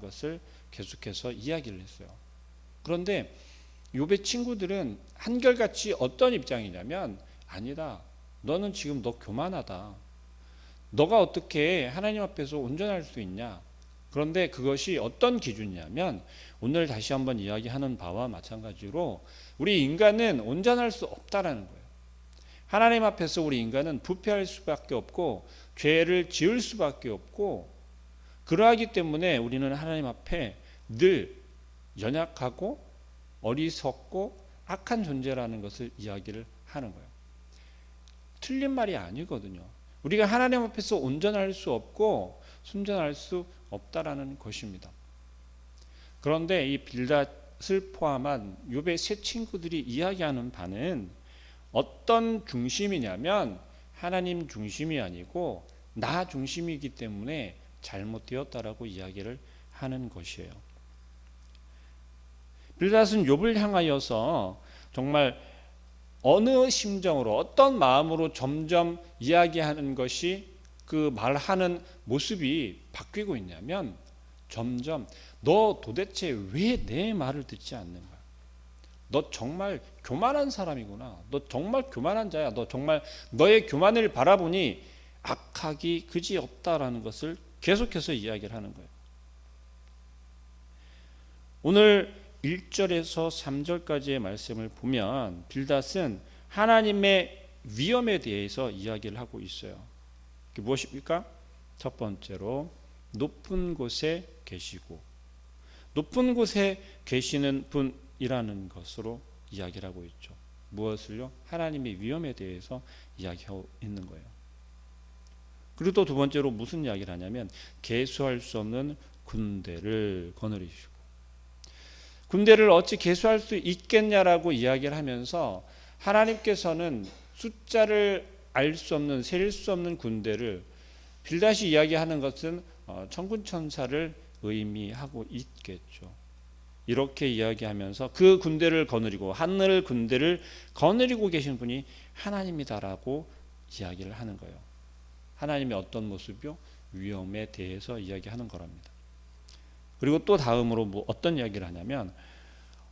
것을 계속해서 이야기를 했어요. 그런데 욥의 친구들은 한결같이 어떤 입장이냐면, 아니다, 너는 지금 너 교만하다. 너가 어떻게 하나님 앞에서 온전할 수 있냐. 그런데 그것이 어떤 기준이냐면, 오늘 다시 한번 이야기하는 바와 마찬가지로 우리 인간은 온전할 수 없다라는 거예요. 하나님 앞에서 우리 인간은 부패할 수밖에 없고 죄를 지을 수밖에 없고, 그러하기 때문에 우리는 하나님 앞에 늘 연약하고 어리석고 악한 존재라는 것을 이야기를 하는 거예요. 틀린 말이 아니거든요. 우리가 하나님 앞에서 온전할 수 없고 순전할 수 없다라는 것입니다. 그런데 이 빌닷을 포함한 욥의 세 친구들이 이야기하는 바는 어떤 중심이냐면, 하나님 중심이 아니고 나 중심이기 때문에 잘못되었다라고 이야기를 하는 것이에요. 빌닷은 욥을 향하여서 정말 어느 심정으로, 어떤 마음으로 점점 이야기하는 것이, 그 말하는 모습이 바뀌고 있냐면, 점점 너 도대체 왜 내 말을 듣지 않는 거야? 너 정말 교만한 사람이구나. 너 정말 교만한 자야. 너 정말 너의 교만을 바라보니 악하기 그지없다라는 것을 계속해서 이야기를 하는 거예요. 오늘 1절에서 3절까지의 말씀을 보면 빌닷은 하나님의 위엄에 대해서 이야기를 하고 있어요. 그게 무엇입니까? 첫 번째로 높은 곳에 계시고, 높은 곳에 계시는 분이라는 것으로 이야기를 하고 있죠. 무엇을요? 하나님의 위엄에 대해서 이야기하고 있는 거예요. 그리고 또 두 번째로 무슨 이야기를 하냐면, 계수할 수 없는 군대를 거느리시고, 군대를 어찌 계수할 수 있겠냐라고 이야기를 하면서, 하나님께서는 숫자를 알 수 없는, 세릴 수 없는 군대를, 빌닷이 이야기하는 것은 천군 천사를 의미하고 있겠죠. 이렇게 이야기하면서 그 군대를 거느리고, 하늘 군대를 거느리고 계신 분이 하나님이다라고 이야기를 하는 거예요. 하나님의 어떤 모습이요? 위엄에 대해서 이야기하는 거랍니다. 그리고 또 다음으로 어떤 이야기를 하냐면,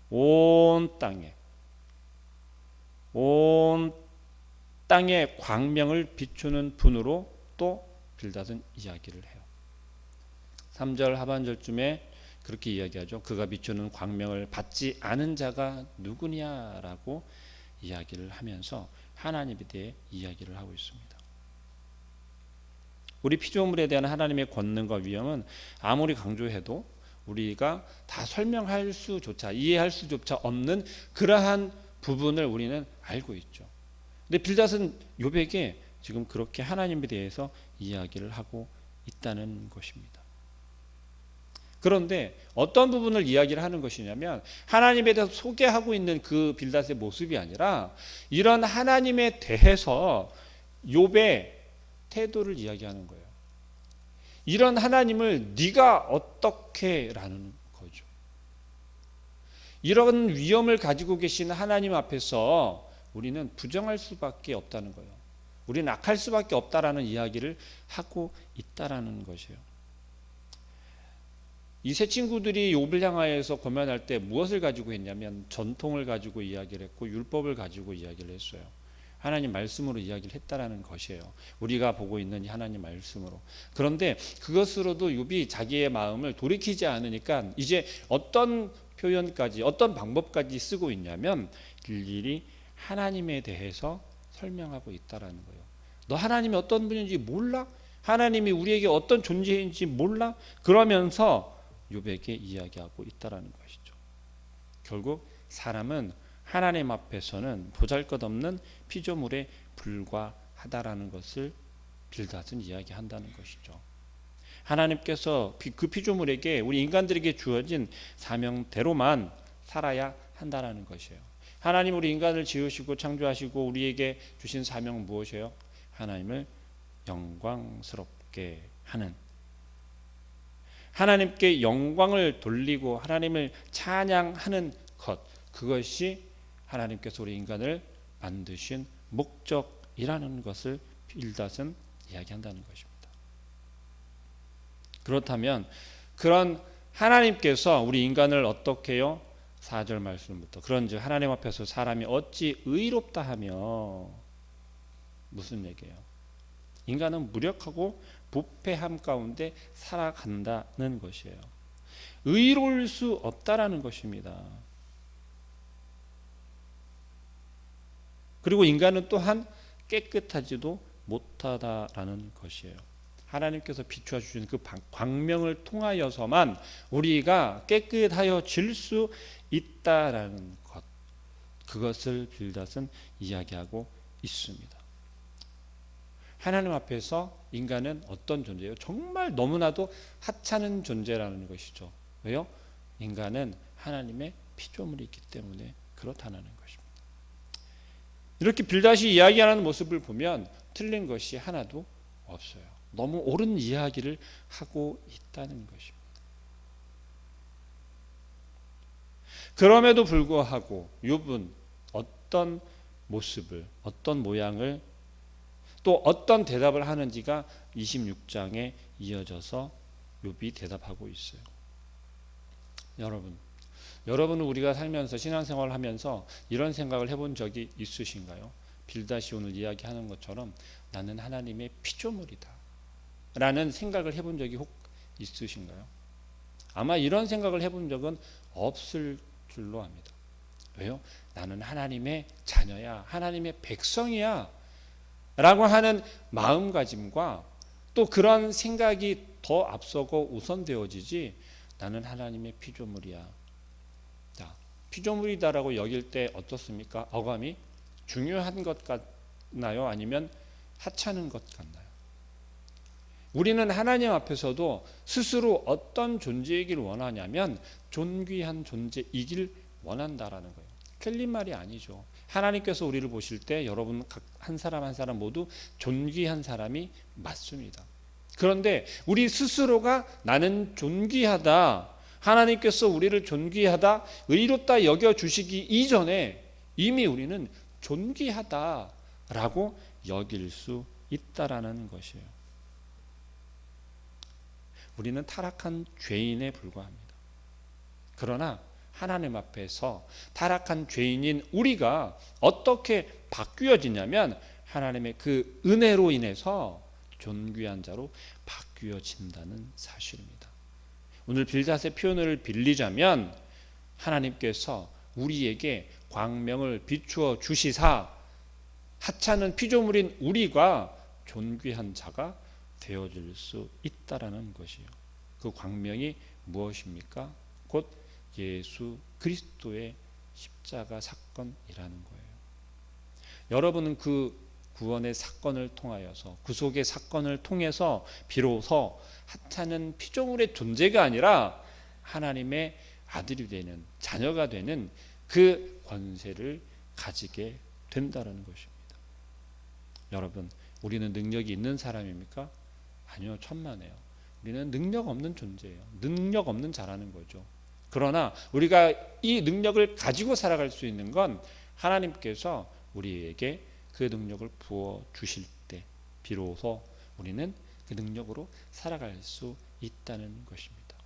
온 땅에 광명을 비추는 분으로 또 빌닷은 이야기를 해요. 3절 하반절쯤에 그렇게 이야기하죠. 그가 비추는 광명을 받지 않은 자가 누구냐라고 이야기를 하면서 하나님에 대해 이야기를 하고 있습니다. 우리 피조물에 대한 하나님의 권능과 위엄은 아무리 강조해도 우리가 다 설명할 수조차, 이해할 수조차 없는 그러한 부분을 우리는 알고 있죠. 근데 빌닷은 욥에게 지금 그렇게 하나님에 대해서 이야기를 하고 있다는 것입니다. 그런데 어떤 부분을 이야기를 하는 것이냐면, 하나님에 대해서 소개하고 있는 그 빌닷의 모습이 아니라, 이런 하나님에 대해서 욥의 태도를 이야기하는 거예요. 이런 하나님을 네가 어떻게 라는 거죠. 이런 위엄을 가지고 계신 하나님 앞에서 우리는 부정할 수밖에 없다는 거예요. 우리는 악할 수밖에 없다라는 이야기를 하고 있다라는 것이에요. 이 세 친구들이 욥을 향하여서 고면할 때 무엇을 가지고 했냐면, 전통을 가지고 이야기를 했고 율법을 가지고 이야기를 했어요. 하나님 말씀으로 이야기를 했다라는 것이에요. 우리가 보고 있는 이 하나님 말씀으로. 그런데 그것으로도 욥이 자기의 마음을 돌이키지 않으니까 이제 어떤 표현까지, 어떤 방법까지 쓰고 있냐면, 일일이 하나님에 대해서 설명하고 있다라는 거예요. 너 하나님이 어떤 분인지 몰라? 하나님이 우리에게 어떤 존재인지 몰라? 그러면서 욥에게 이야기하고 있다라는 것이죠. 결국 사람은 하나님 앞에서는 보잘것없는 피조물에 불과하다라는 것을 빌닷은 이야기한다는 것이죠. 하나님께서 그 피조물에게, 우리 인간들에게 주어진 사명대로만 살아야 한다는 것이에요. 하나님 우리 인간을 지으시고 창조하시고 우리에게 주신 사명은 무엇이에요? 하나님을 영광스럽게 하는, 하나님께 영광을 돌리고 하나님을 찬양하는 것, 그것이 하나님께서 우리 인간을 만드신 목적이라는 것을 빌닷은 이야기한다는 것입니다. 그렇다면 그런 하나님께서 우리 인간을 어떻게 해요? 4절 말씀부터 그런즉 하나님 앞에서 사람이 어찌 의롭다 하며, 무슨 얘기예요? 인간은 무력하고 부패함 가운데 살아간다는 것이에요. 의로울 수 없다라는 것입니다. 그리고 인간은 또한 깨끗하지도 못하다라는 것이에요. 하나님께서 비추어 주신 그 광명을 통하여서만 우리가 깨끗하여질 수 있다라는 것, 그것을 빌닷은 이야기하고 있습니다. 하나님 앞에서 인간은 어떤 존재예요? 정말 너무나도 하찮은 존재라는 것이죠. 왜요? 인간은 하나님의 피조물이기 때문에 그렇다는 것입니다. 이렇게 빌닷이 이야기하는 모습을 보면 틀린 것이 하나도 없어요. 너무 옳은 이야기를 하고 있다는 것입니다. 그럼에도 불구하고 욥은 어떤 모습을, 어떤 모양을, 또 어떤 대답을 하는지가 26장에 이어져서 욥이 대답하고 있어요. 여러분은 우리가 살면서 신앙생활을 하면서 이런 생각을 해본 적이 있으신가요? 빌닷이 오늘 이야기하는 것처럼 나는 하나님의 피조물이다 라는 생각을 해본 적이 혹 있으신가요? 아마 이런 생각을 해본 적은 없을 줄로 압니다. 왜요? 나는 하나님의 자녀야, 하나님의 백성이야 라고 하는 마음가짐과 또 그런 생각이 더 앞서고 우선되어지지, 나는 하나님의 피조물이야. 자, 피조물이다라고 여길 때 어떻습니까? 어감이 중요한 것 같나요? 아니면 하찮은 것 같나요? 우리는 하나님 앞에서도 스스로 어떤 존재이길 원하냐면 존귀한 존재이길 원한다라는 거예요. 틀린 말이 아니죠. 하나님께서 우리를 보실 때 여러분 한 사람 한 사람 모두 존귀한 사람이 맞습니다. 그런데 우리 스스로가 나는 존귀하다, 하나님께서 우리를 존귀하다, 의롭다 여겨주시기 이전에 이미 우리는 존귀하다라고 여길 수 있다라는 것이에요. 우리는 타락한 죄인에 불과합니다. 그러나 하나님 앞에서 타락한 죄인인 우리가 어떻게 바뀌어지냐면 하나님의 그 은혜로 인해서 존귀한 자로 바뀌어진다는 사실입니다. 오늘 빌닷의 표현을 빌리자면 하나님께서 우리에게 광명을 비추어 주시사 하찮은 피조물인 우리가 존귀한 자가 되어질 수 있다라는 것이요. 그 광명이 무엇입니까? 곧 예수 그리스도의 십자가 사건이라는 거예요. 여러분은 그 구원의 사건을 통하여서, 구속의 사건을 통해서 비로소 하찮은 피조물의 존재가 아니라 하나님의 아들이 되는, 자녀가 되는 그 권세를 가지게 된다는 것입니다. 여러분, 우리는 능력이 있는 사람입니까? 아니요, 천만에요. 우리는 능력 없는 존재예요. 능력 없는 자라는 거죠. 그러나 우리가 이 능력을 가지고 살아갈 수 있는 건 하나님께서 우리에게 그 능력을 부어 주실 때 비로소 우리는 그 능력으로 살아갈 수 있다는 것입니다.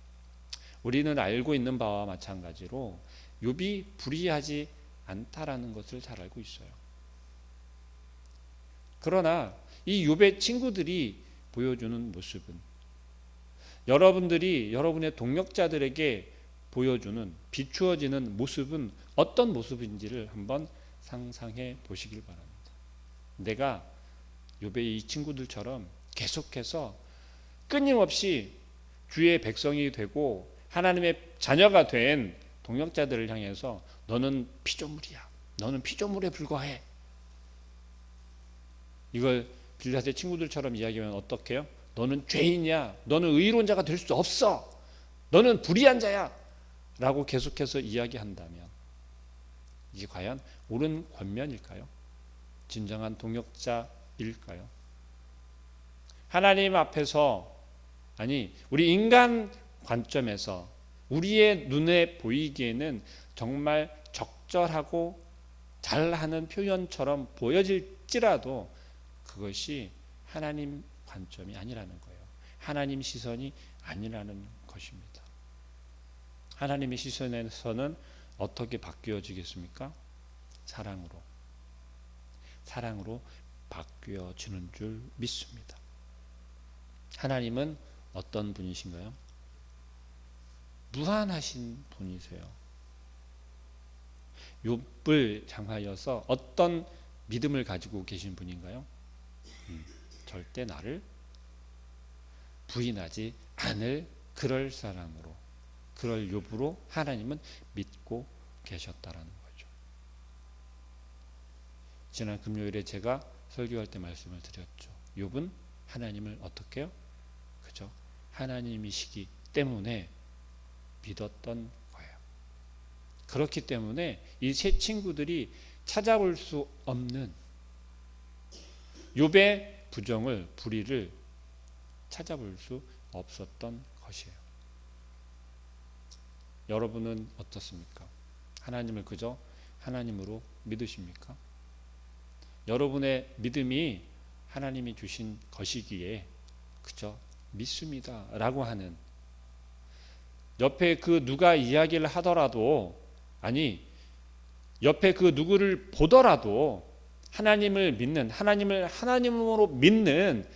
우리는 알고 있는 바와 마찬가지로 욥이 불의하지 않다라는 것을 잘 알고 있어요. 그러나 이 욥의 친구들이 보여주는 모습은, 여러분들이 여러분의 동역자들에게 보여주는, 비추어지는 모습은 어떤 모습인지를 한번 상상해 보시길 바랍니다. 내가 욥의 이 친구들처럼 계속해서 끊임없이 주의 백성이 되고 하나님의 자녀가 된 동역자들을 향해서 너는 피조물이야, 너는 피조물에 불과해, 이걸 빌닷의 친구들처럼 이야기하면 어떻게 해요? 너는 죄인이야, 너는 의로운 자가 될 수 없어, 너는 불의한 자야 라고 계속해서 이야기한다면 이게 과연 옳은 권면일까요? 진정한 동역자일까요? 하나님 앞에서, 아니 우리 인간 관점에서 우리의 눈에 보이기에는 정말 적절하고 잘하는 표현처럼 보여질지라도 그것이 하나님 관점이 아니라는 거예요. 하나님 시선이 아니라는 것입니다. 하나님의 시선에서는 어떻게 바뀌어지겠습니까? 사랑으로 바뀌어지는 줄 믿습니다. 하나님은 어떤 분이신가요? 무한하신 분이세요. 욥을 향하여서 어떤 믿음을 가지고 계신 분인가요? 절대 나를 부인하지 않을 그럴 사람으로, 그럴 욥으로 하나님은 믿고 계셨다라는 거죠. 지난 금요일에 제가 설교할 때 말씀을 드렸죠. 욥은 하나님을 어떻게 해요? 그죠? 하나님이시기 때문에 믿었던 거예요. 그렇기 때문에 이 세 친구들이 찾아볼 수 없는 욥의 부정을, 불의를 찾아볼 수 없었던 것이에요. 여러분은 어떻습니까? 하나님을 그저 하나님으로 믿으십니까? 여러분의 믿음이 하나님이 주신 것이기에 그저 믿습니다 라고 하는, 옆에 그 누가 이야기를 하더라도, 아니 옆에 그 누구를 보더라도 하나님을 믿는, 하나님을 하나님으로 믿는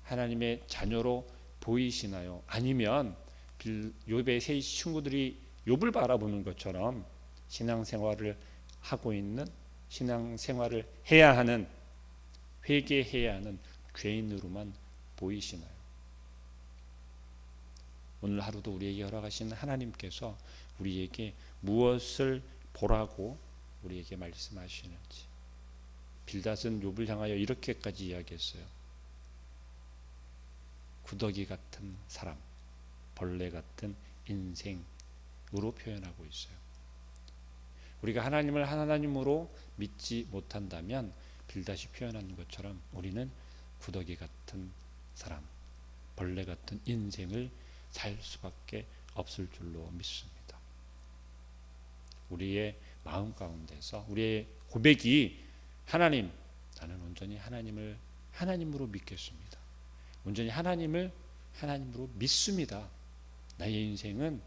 하나님의 자녀로 보이시나요? 아니면 욥의 세 친구들이 욥을 바라보는 것처럼 신앙생활을 하고 있는, 신앙생활을 해야 하는, 회개해야 하는 죄인으로만 보이시나요? 오늘 하루도 우리에게 허락하신 하나님께서 우리에게 무엇을 보라고 우리에게 말씀하시는지. 빌닷은 욥을 향하여 이렇게까지 이야기했어요. 구더기 같은 사람, 벌레 같은 인생으로 표현하고 있어요. 우리가 하나님을 하나님으로 믿지 못한다면 빌닷이 표현하는 것처럼 우리는 구더기 같은 사람, 벌레 같은 인생을 살 수밖에 없을 줄로 믿습니다. 우리의 마음 가운데서 우리의 고백이, 하나님, 나는 온전히 하나님을 하나님으로 믿겠습니다. 온전히 하나님을 하나님으로 믿습니다. 나의 인생은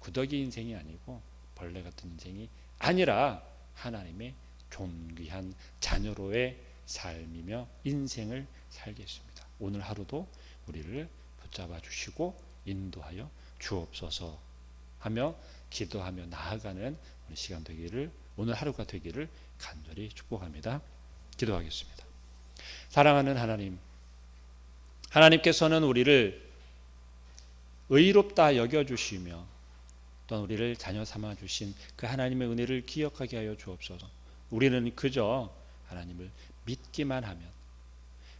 구더기 인생이 아니고 벌레 같은 인생이 아니라 하나님의 존귀한 자녀로의 삶이며 인생을 살겠습니다. 오늘 하루도 우리를 붙잡아 주시고 인도하여 주옵소서 하며 기도하며 나아가는 오늘 시간 되기를, 오늘 하루가 되기를 간절히 축복합니다. 기도하겠습니다. 사랑하는 하나님, 하나님께서는 우리를 의롭다 여겨주시며 또 우리를 자녀 삼아 주신 그 하나님의 은혜를 기억하게 하여 주옵소서. 우리는 그저 하나님을 믿기만 하면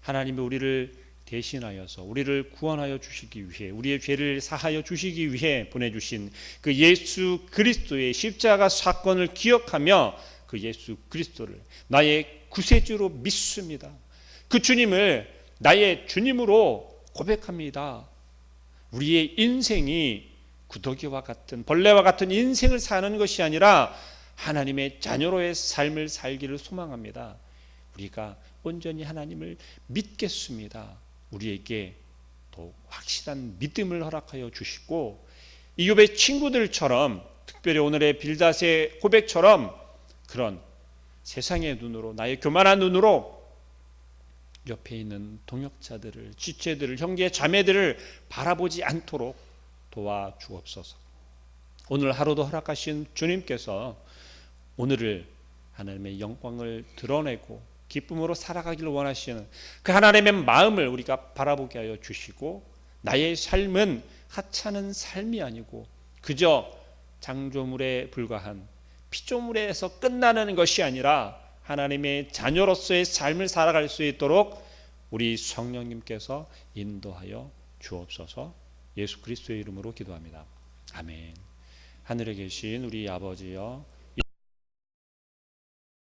하나님이 우리를 대신하여서 우리를 구원하여 주시기 위해, 우리의 죄를 사하여 주시기 위해 보내주신 그 예수 그리스도의 십자가 사건을 기억하며 그 예수 그리스도를 나의 구세주로 믿습니다. 그 주님을 나의 주님으로 고백합니다. 우리의 인생이 구더기와 같은, 벌레와 같은 인생을 사는 것이 아니라 하나님의 자녀로의 삶을 살기를 소망합니다. 우리가 온전히 하나님을 믿겠습니다. 우리에게 더 확실한 믿음을 허락하여 주시고, 이 욥의 친구들처럼, 특별히 오늘의 빌닷의 고백처럼 그런 세상의 눈으로, 나의 교만한 눈으로 옆에 있는 동역자들을, 지체들을, 형제 자매들을 바라보지 않도록 도와주옵소서. 오늘 하루도 허락하신 주님께서 오늘을 하나님의 영광을 드러내고 기쁨으로 살아가기를 원하시는 그 하나님의 마음을 우리가 바라보게 하여 주시고, 나의 삶은 하찮은 삶이 아니고 그저 장조물에 불과한 피조물에서 끝나는 것이 아니라 하나님의 자녀로서의 삶을 살아갈 수 있도록 우리 성령님께서 인도하여 주옵소서. 예수 그리스도의 이름으로 기도합니다. 아멘. 하늘에 계신 우리 아버지여,